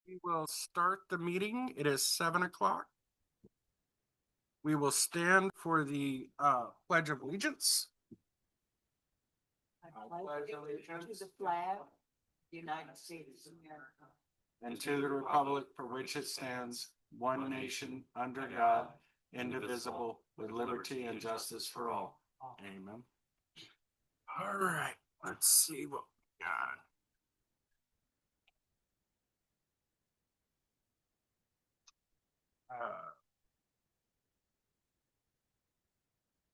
We will start the meeting. It is 7 o'clock. We will stand for the Pledge of Allegiance. I pledge allegiance to the flag, of the United States of America, And to the republic for which it stands, one nation, under God, indivisible, with liberty and justice for all. Amen. All right, let's see what we got.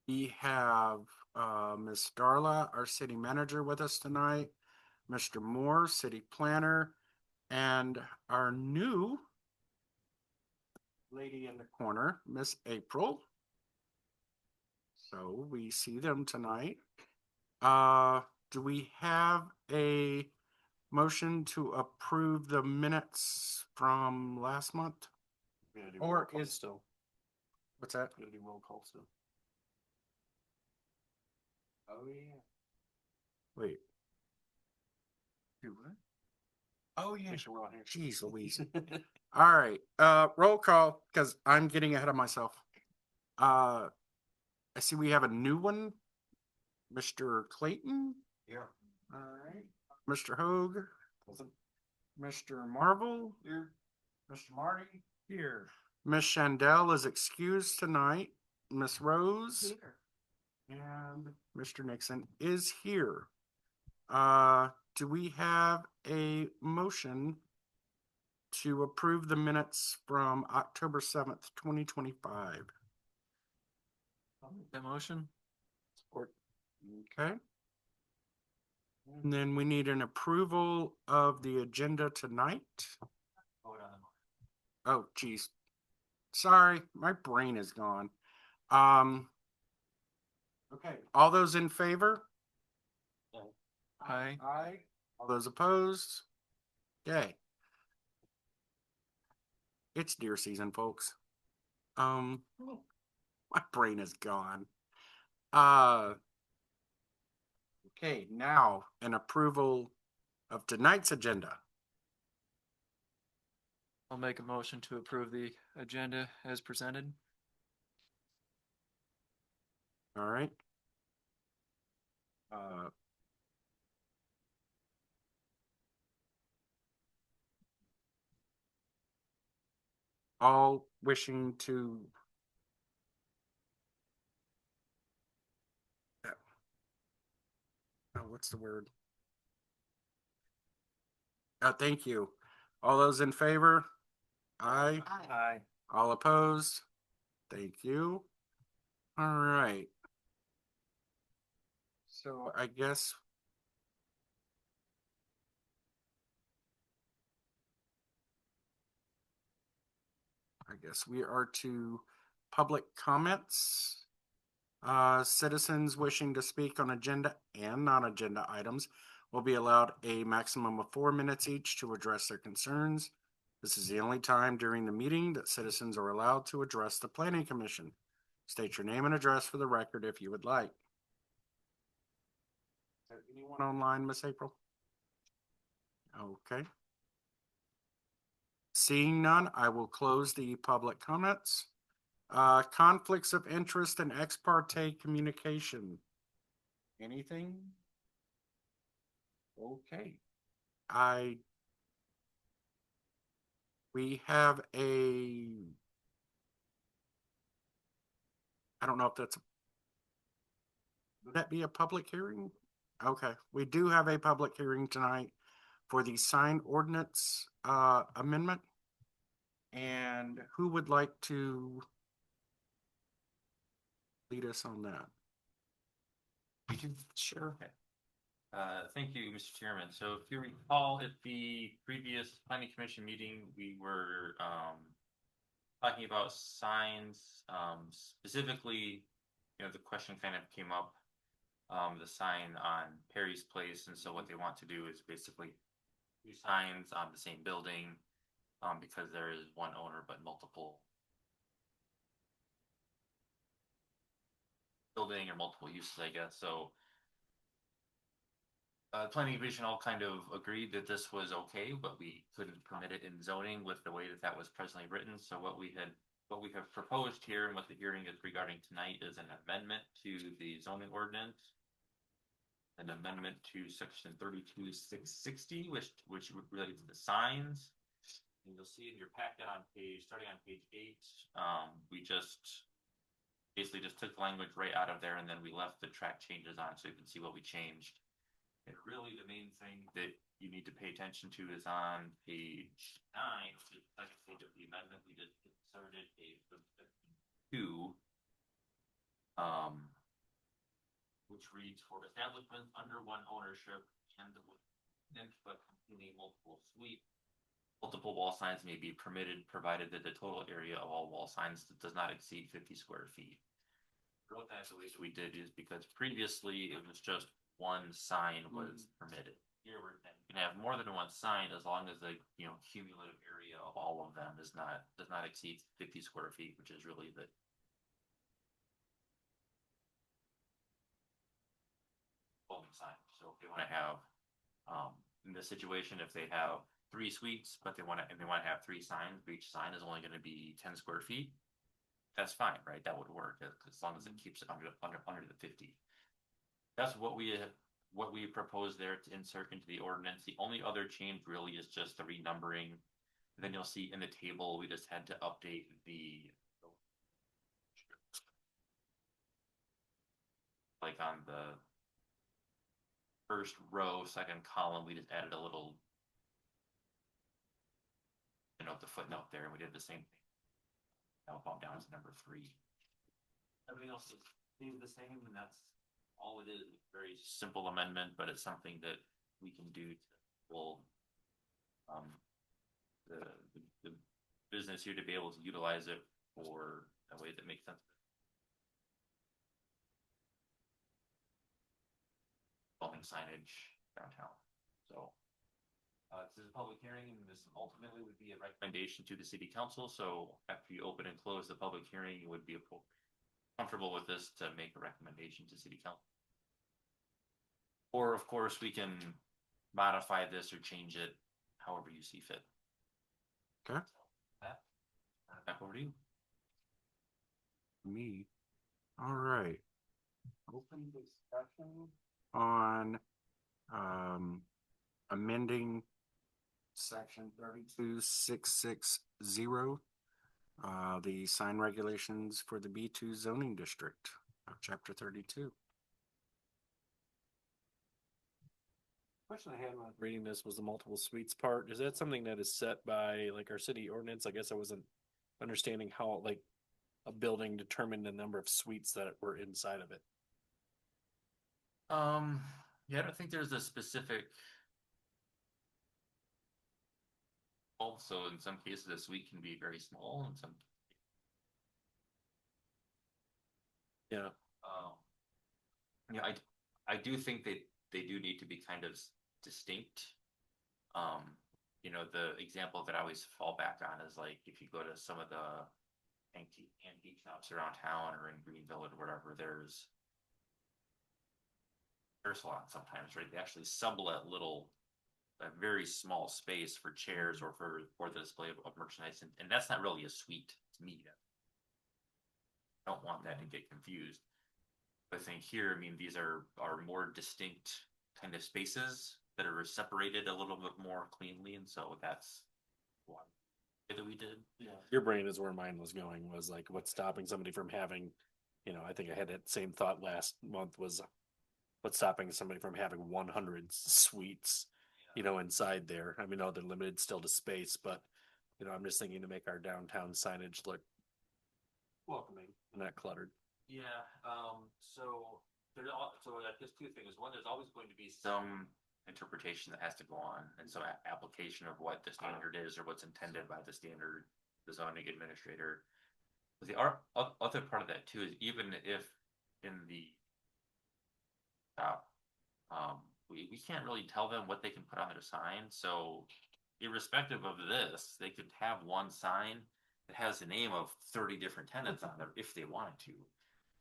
We have Ms. Darla, our city manager, with us tonight, Mr. Moore, city planner, and our new lady in the corner, Miss April. So we see them tonight. Do we have a motion to approve the minutes from last month? Or is still? What's that? Gonna do roll call still. Oh yeah. Wait. Do what? Oh yeah. Make sure we're on here. Jeez Louise. All right. Roll call because I'm getting ahead of myself. I see we have a new one. Mr. Clayton. Here. All right. Mr. Hogue. Mr. Marvel. Here. Mr. Marty. Here. Miss Shandell is excused tonight. Miss Rose. here. And Mr. Nixon is here. Do we have a motion to approve the minutes from October 7th, 2025? I'll make that motion. Support. Okay. And then we need an approval of the agenda tonight. Oh, geez. Sorry, my brain is gone. Okay, all those in favor? Aye. Aye. All those opposed? Okay. It's deer season, folks. My brain is gone. Okay, now an approval of tonight's agenda. I'll make a motion to approve the agenda as presented. All right. All wishing to what's the word? Thank you. All those in favor? Aye. Aye. All opposed? Thank you. All right. So I guess we are to public comments. Citizens wishing to speak on agenda and non-agenda items will be allowed a maximum of 4 minutes each to address their concerns. This is the only time during the meeting that citizens are allowed to address the Planning Commission. State your name and address for the record if you would like. Is there anyone online, Miss April? Okay. Seeing none, I will close the public comments. Conflicts of interest and ex parte communication. Anything? Okay. We have I don't know if would that be a public hearing? Okay. We do have a public hearing tonight for the sign ordinance amendment. And who would like to lead us on that? Sure. Thank you, Mr. Chairman. So if you recall at the previous planning commission meeting, we were talking about signs, specifically, the question kind of came up, the sign on Perry's Place. And so what they want to do is basically do signs on the same building, because there is one owner, but multiple building or multiple uses, I guess. So Planning Commission all kind of agreed that this was okay, but we couldn't permit it in zoning with the way that that was presently written. So what we have proposed here and what the hearing is regarding tonight is an amendment to the zoning ordinance. An amendment to section 32-660, which relates to the signs. And you'll see in your packet starting on page 8, we basically just took the language right out of there, and then we left the track changes on so you can see what we changed. And really the main thing that you need to pay attention to is on page 9, which is the second page of the amendment. We just inserted a 2, which reads, for establishments under one ownership and but containing multiple multiple wall signs may be permitted, provided that the total area of all wall signs does not exceed 50 square feet. What that the way we did is because previously it was just one sign was permitted. Here you can have more than one sign as long as the cumulative area of all of them does not exceed 50 square feet, which is really the sign. So if they want to have in this situation, if they have 3 suites, but they want to have 3 signs, but each sign is only going to be 10 square feet, that's fine, right? That would work as long as it keeps it under the 50. That's what we propose there to insert into the ordinance. The only other change really is just the renumbering. Then you'll see in the table we just had to update the on the first row, second column, we just added a little the footnote there, and we did the same thing. That'll bump down to number 3. Everything else is the same, and that's all it is. Very simple amendment, but it's something that we can do to the business here to be able to utilize it for a way that makes sense. Building signage downtown. So this is a public hearing, and this ultimately would be a recommendation to the city council. So after you open and close the public hearing, you would be comfortable with this to make a recommendation to city council. Or of course we can modify this or change it however you see fit. Okay. So, back over to you. Me. All right. Open discussion on amending section 32660, the sign regulations for the B2 zoning district of chapter 32. Question I had when reading this was the multiple suites part. Is that something that is set by like our city ordinance? I guess I wasn't understanding how like a building determined the number of suites that were inside of it. Yeah, I don't think there's a specific. Also, in some cases, a suite can be very small, and some. Yeah. Yeah, I do think that they do need to be kind of distinct. The example that I always fall back on is like if you go to some of the antique shops around town or in Greenville or whatever, there's hair salons sometimes, right? They actually sublet a very small space for chairs or for the display of merchandise, and that's not really a suite to me. I don't want that to get confused. I think here, I mean, these are more distinct kind of spaces that are separated a little bit more cleanly, and so that's what that we did. Yeah. Your brain is where mine was going, was like what's stopping somebody from having, I think I had that same thought last month, was what's stopping somebody from having 100 suites, inside there. I mean, they're limited still to space, but I'm just thinking to make our downtown signage look welcoming and not cluttered. Yeah. So there's 2 things. One, there's always going to be some interpretation that has to go on, and so application of what the standard is or what's intended by the zoning administrator. But the other part of that too is even if in the shop, we can't really tell them what they can put on their sign. So irrespective of this, they could have one sign that has the name of 30 different tenants on there if they wanted to.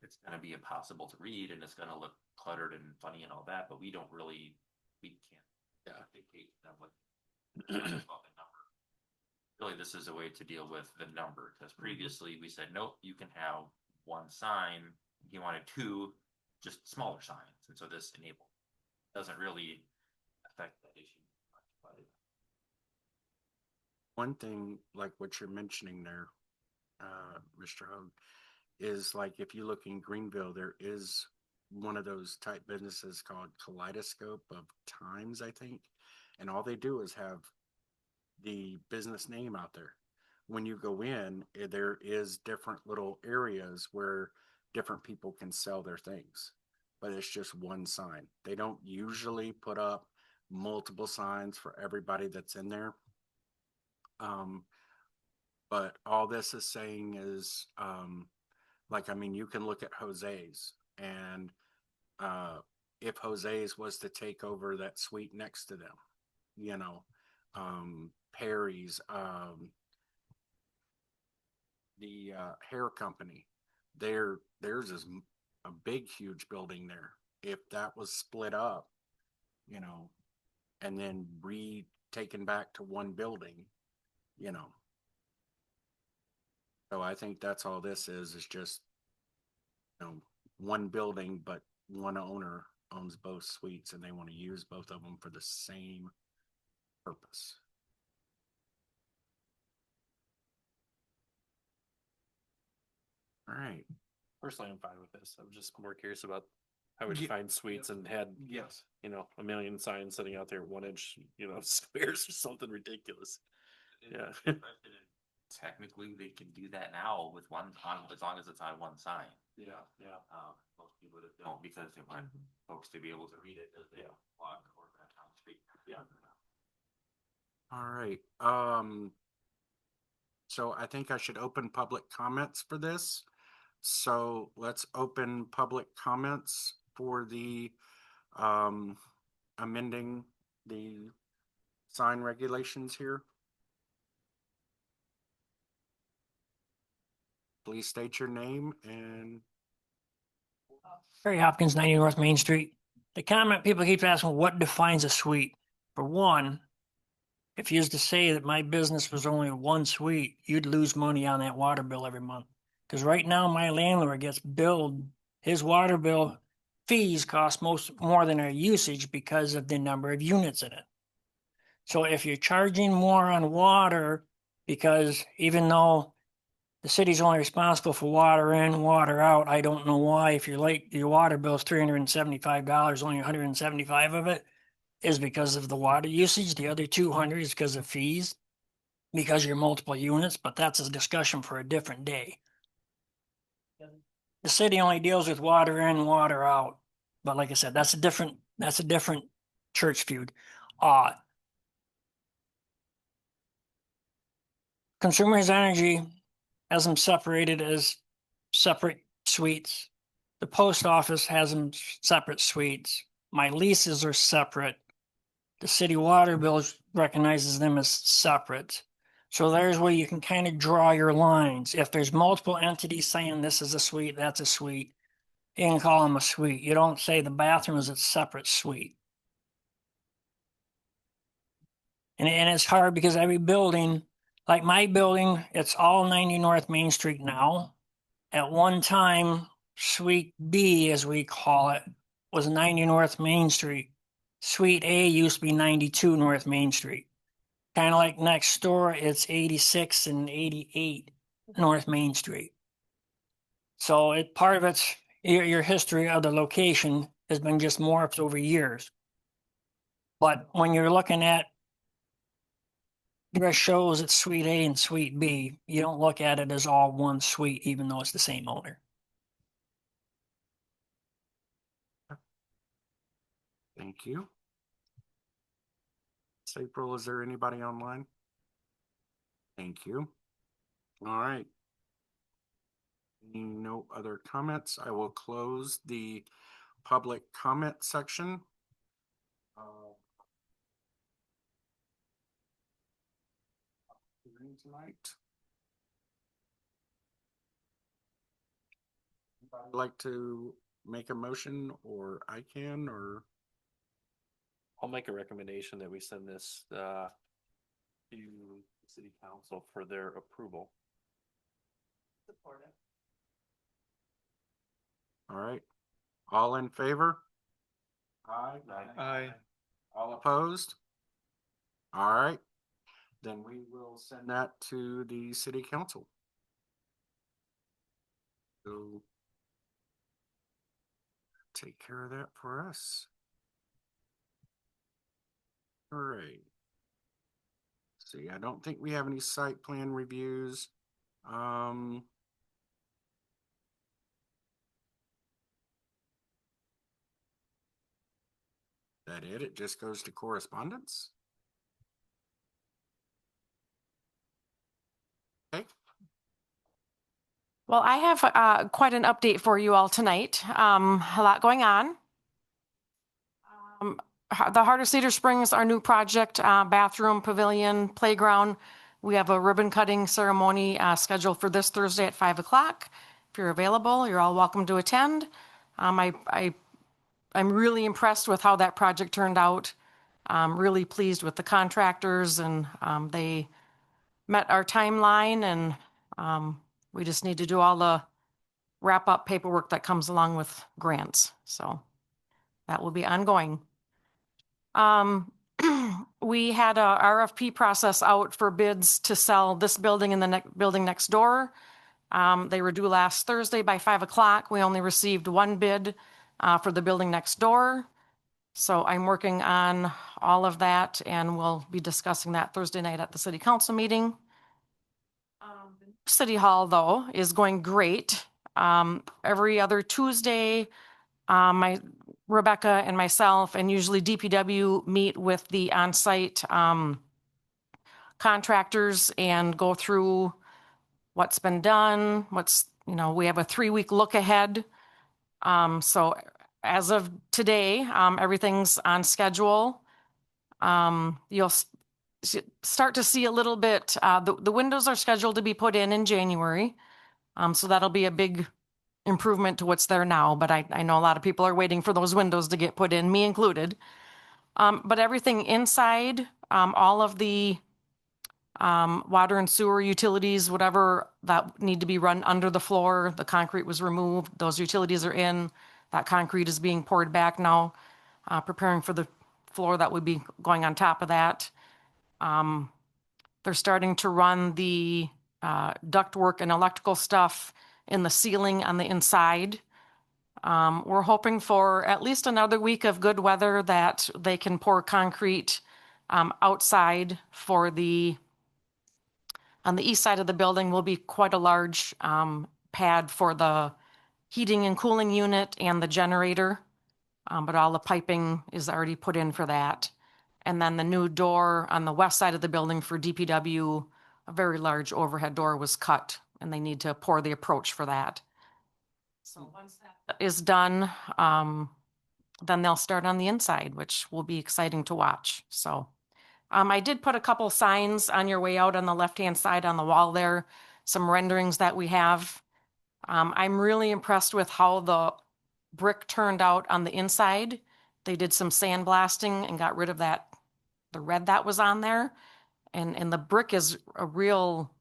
It's going to be impossible to read, and it's going to look cluttered and funny and all that, but we don't really we can't dictate them what about the number. Really, this is a way to deal with the number, because previously we said, nope, you can have one sign. He wanted two, just smaller signs, and so this doesn't really affect that issue much, but One thing, like what you're mentioning there, Mr. Hogue, is like if you look in Greenville, there is one of those type businesses called Kaleidoscope of Times, I think. And all they do is have the business name out there. When you go in, there is different little areas where different people can sell their things, but it's just one sign. They don't usually put up multiple signs for everybody that's in there. But all this is saying is, like, I mean, you can look at Jose's, and if Jose's was to take over that suite next to them, you know, Perry's, the hair company, theirs is a big, huge building there. If that was split up, you know, and then taken back to one building, you know. So I think that's all this is just, you know, one building, but one owner owns both suites and they want to use both of them for the same purpose. All right. Personally, I'm fine with this. I'm just more curious about how we Ye- define suites and had, Yes. you know, a million signs sitting out there, 1 inch, you know, squares or something ridiculous. Yeah. technically they can do that now with one on, as long as it's on one sign. Yeah, yeah. Most people that don't, because they want folks to be able to read it as they walk or down the street. Yeah. All right. So I think I should open public comments for this. So let's open public comments for the amending the sign regulations here. Please state your name and Harry Hopkins, 90 North Main Street. The comment people keep asking, what defines a suite? For one, if you used to say that my business was only one suite, you'd lose money on that water bill every month. Because right now my landlord gets billed, his water bill fees cost more than our usage because of the number of units in it. So if you're charging more on water, because even though the city's only responsible for water in, water out. I don't know why. If your water bill is $375, only 175 of it is because of the water usage. The other 200 is because of fees, because you're multiple units. But that's a discussion for a different day. The city only deals with water in, water out. But like I said, that's a different church feud. Consumers Energy has them separated as separate suites. The post office has them separate suites. My leases are separate. The city water bill recognizes them as separate. So there's where you can kind of draw your lines. If there's multiple entities saying this is a suite, that's a suite, you can call them a suite. You don't say the bathroom is a separate suite. And it's hard because every building, like my building, it's all 90 North Main Street now. At one time, Suite B, as we call it, was 90 North Main Street. Suite A used to be 92 North Main Street. Kind of like next door, it's 86 and 88 North Main Street. So part of it's your history of the location has been just morphed over years. But when you're looking at rest shows it's Suite A and Suite B, you don't look at it as all one suite, even though it's the same owner. thank you. April, is there anybody online? Thank you. All right. No other comments. I will close the public comment section. Tonight. Anybody like to make a motion, or I can, or I'll make a recommendation that we send this, to the city council for their approval. Support it. All right. All in favor? Aye. Aye. All opposed? All right. Then we will send that to the city council. So take care of that for us. All right. See, I don't think we have any site plan reviews. That it? It just goes to correspondence? Okay. Well, I have quite an update for you all tonight. A lot going on. The Heart of Cedar Springs, our new project, bathroom, pavilion, playground. We have a ribbon cutting ceremony scheduled for this Thursday at 5 o'clock. If you're available, you're all welcome to attend. I'm really impressed with how that project turned out. I'm really pleased with the contractors, and they met our timeline, and we just need to do all the wrap up paperwork that comes along with grants. So that will be ongoing. We had a RFP process out for bids to sell this building and the building next door. They were due last Thursday by 5 o'clock. We only received one bid for the building next door. So I'm working on all of that, and we'll be discussing that Thursday night at the city council meeting. City Hall, though, is going great. Every other Tuesday, Rebecca and myself, and usually DPW, meet with the on-site contractors and go through what's been done, we have a 3-week look ahead. So as of today, everything's on schedule. You'll start to see a little bit, the windows are scheduled to be put in January. So that'll be a big improvement to what's there now, but I know a lot of people are waiting for those windows to get put in, me included. But everything inside, all of the water and sewer utilities, whatever that need to be run under the floor, the concrete was removed, those utilities are in, that concrete is being poured back now, preparing for the floor that would be going on top of that. They're starting to run the ductwork and electrical stuff in the ceiling on the inside. We're hoping for at least another week of good weather that they can pour concrete outside for on the east side of the building will be quite a large pad for the heating and cooling unit and the generator. But all the piping is already put in for that. And then the new door on the west side of the building for DPW, a very large overhead door was cut, and they need to pour the approach for that. So once that is done, then they'll start on the inside, which will be exciting to watch. So I did put a couple signs on your way out on the left-hand side on the wall there, some renderings that we have. I'm really impressed with how the brick turned out on the inside. They did some sandblasting and got rid of the red that was on there. And the brick is a real,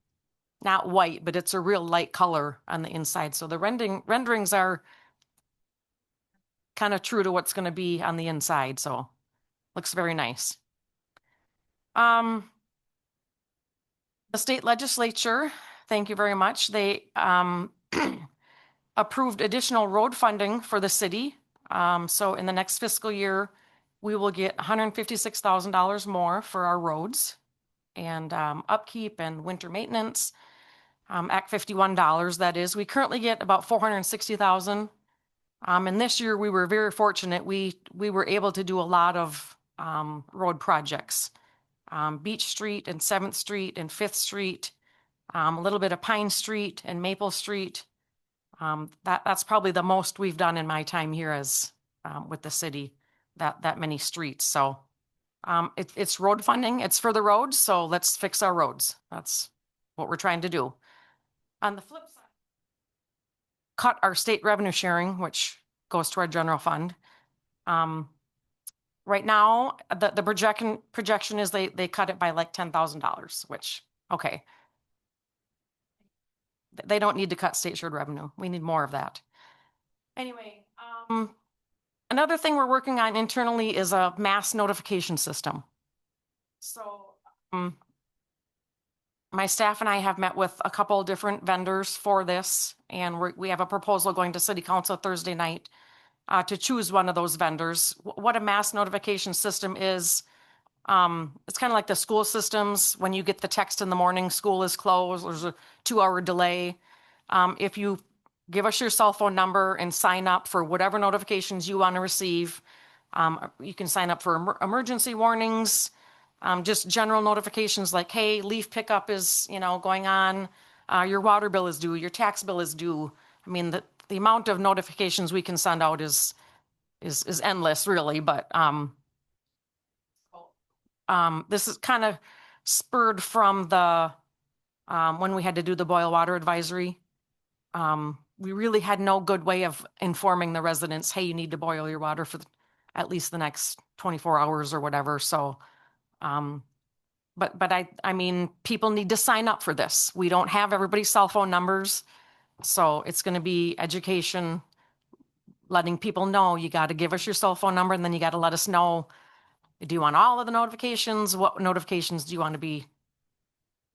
not white, but it's a real light color on the inside. So the renderings are kind of true to what's going to be on the inside. So looks very nice. The state legislature, thank you very much. They approved additional road funding for the city. So in the next fiscal year, we will get $156,000 more for our roads and upkeep and winter maintenance. Act 51 dollars, that is. We currently get about $460,000. And this year we were very fortunate. We were able to do a lot of road projects. Beach Street and 7th Street and 5th Street, a little bit of Pine Street and Maple Street. That's probably the most we've done in my time here as with the city, that many streets. So it's road funding. It's for the roads. So let's fix our roads. That's what we're trying to do. On the flip side, cut our state revenue sharing, which goes to our general fund. right now, the projection is they cut it by like $10,000, which, okay. They don't need to cut state shared revenue. We need more of that. Anyway, another thing we're working on internally is a mass notification system. So, my staff and I have met with a couple of different vendors for this, and we have a proposal going to city council Thursday night to choose one of those vendors. What a mass notification system is, it's kind of like the school systems. When you get the text in the morning, school is closed, there's a 2-hour delay. If you give us your cell phone number and sign up for whatever notifications you want to receive, you can sign up for emergency warnings, just general notifications like, hey, leaf pickup is, going on, your water bill is due, your tax bill is due. I mean, the amount of notifications we can send out is endless, really, but this is kind of spurred from the when we had to do the boil water advisory. We really had no good way of informing the residents, hey, you need to boil your water for at least the next 24 hours or whatever. So, but I mean, people need to sign up for this. We don't have everybody's cell phone numbers. So it's going to be education, letting people know you got to give us your cell phone number, and then you got to let us know, do you want all of the notifications? What notifications do you want to be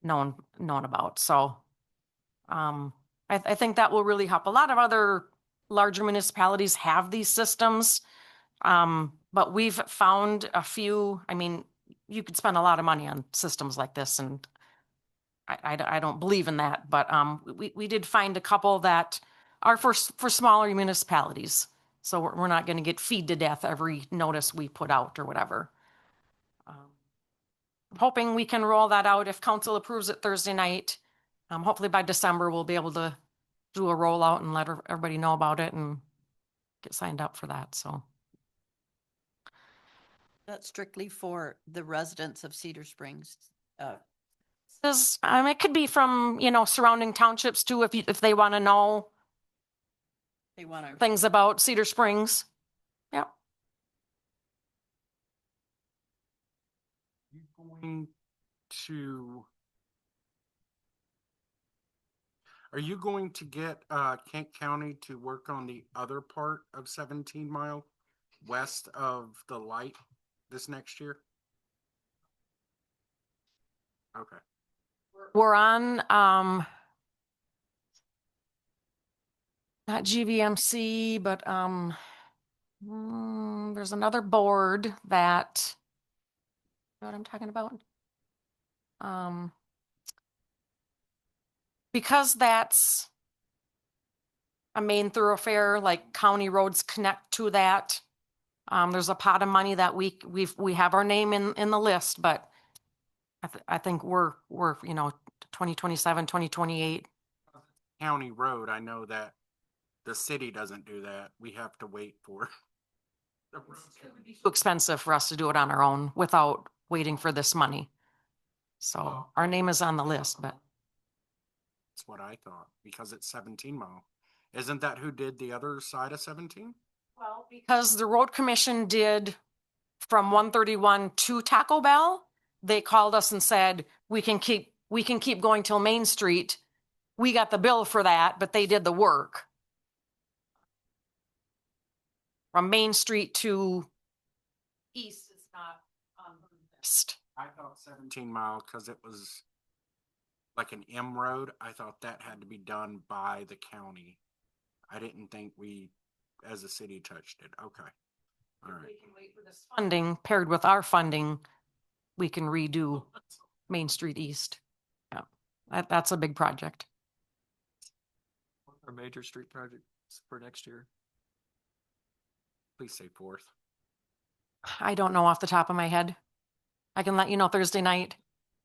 known about? So I think that will really help. A lot of other larger municipalities have these systems, but we've found a few. I mean, you could spend a lot of money on systems like this, and I don't believe in that, but we did find a couple that are for smaller municipalities. So we're not going to get feed to death every notice we put out or whatever. I'm hoping we can roll that out if council approves it Thursday night. Hopefully by December, we'll be able to do a rollout and let everybody know about it and get signed up for that. So That's strictly for the residents of Cedar Springs. it could be from, surrounding townships too, if they want to know They want to. things about Cedar Springs. Yep. Are you going to get Kent County to work on the other part of 17 Mile west of the light this next year? Okay. We're on, not GVMC, but, there's another board that, you know what I'm talking about? Because that's a main thoroughfare, like county roads connect to that. There's a pot of money that we have our name in the list, but I think we're 2027, 2028. County road, I know that the city doesn't do that. We have to wait for the road. Too expensive for us to do it on our own without waiting for this money. So our name is on the list, but That's what I thought, because it's 17 Mile. Isn't that who did the other side of 17? well, because the road commission did from 131 to Taco Bell, they called us and said, we can keep going till Main Street. We got the bill for that, but they did the work. From Main Street to east is not on the list. I thought 17 Mile, because it was like an M road, I thought that had to be done by the county. I didn't think we, as a city, touched it. Okay. All right. We can wait for this funding paired with our funding, we can redo Main Street East. Yeah, that's a big project. Our major street projects for next year. Please say fourth. I don't know off the top of my head. I can let you know Thursday night.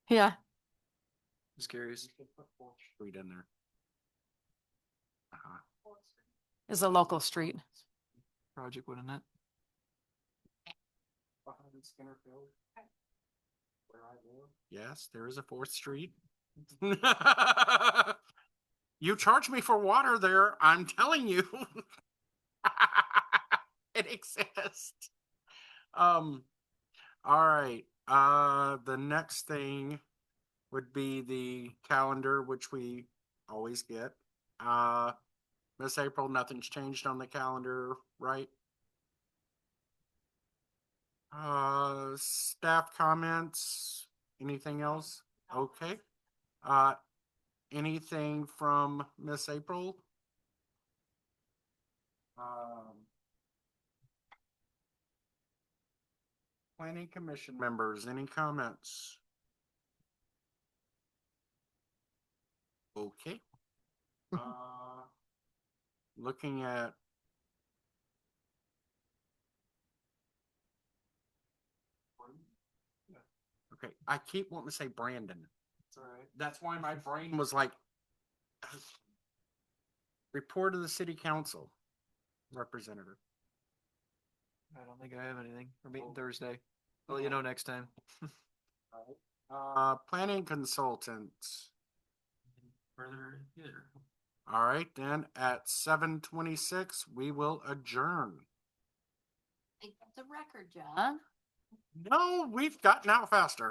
Yeah. Just curious. Street in there. Uh-huh. Is a local street. Project, wouldn't it? Yes, there is a fourth street. You charge me for water there, I'm telling you. It exists. All right, the next thing would be the calendar, which we always get. Miss April, nothing's changed on the calendar, right? Staff comments, anything else? Okay. Uh, anything from Miss April? Planning Commission members, any comments? Okay. Looking at. Okay, I keep wanting to say Brandon. It's all right. That's why my brain was like. Report of the city council representative. I don't think I have anything. We're meeting Thursday. I'll let you know next time. Planning consultants. Further here. All right, then at 7:26, we will adjourn. It's a record, John. No, we've gotten out faster.